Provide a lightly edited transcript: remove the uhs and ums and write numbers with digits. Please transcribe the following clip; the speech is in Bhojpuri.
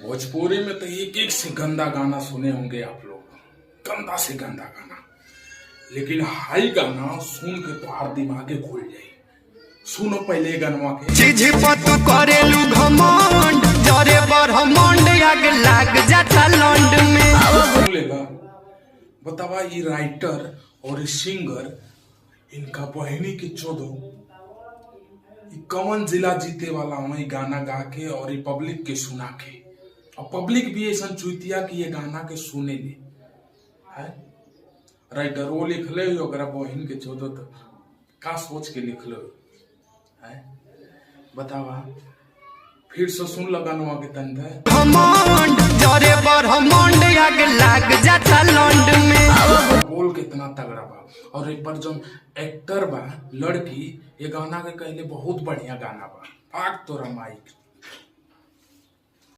भोजपुरी में तो एक एक से गंदा गाना सुने होंगे आप लोग, गंदा से गंदा गाना। लेकिन हाई गाना सुन के तो हर दिमागे खुल जाए। सुनो पहले गनवा के चीज पतु करेलू घमंड जरे बरहमंड आग लाग जाता लंड में बोलेगा। बतावा ये राइटर और ये सिंगर इनका बहनी के चोदो कौन जिला जीते वाला हूँ गाना गा के और ये पब्लिक के सुना के, और पब्लिक भी ऐसा चुतिया कि ये गाना के सुने ले है। राइटर वो लिख ले अगर बहन के चोदो तो का सोच के लिख लो है। बतावा फिर से सुन लगानुआ के तंदा घमंड जरे बरहमंड आग लाग जाता लंड में बोल के इतना तगड़ा बा। और एक पर जो एक्टर बा लड़की ये गाना के कहले बहुत बढ़िया गाना बा। आग तोरा माइक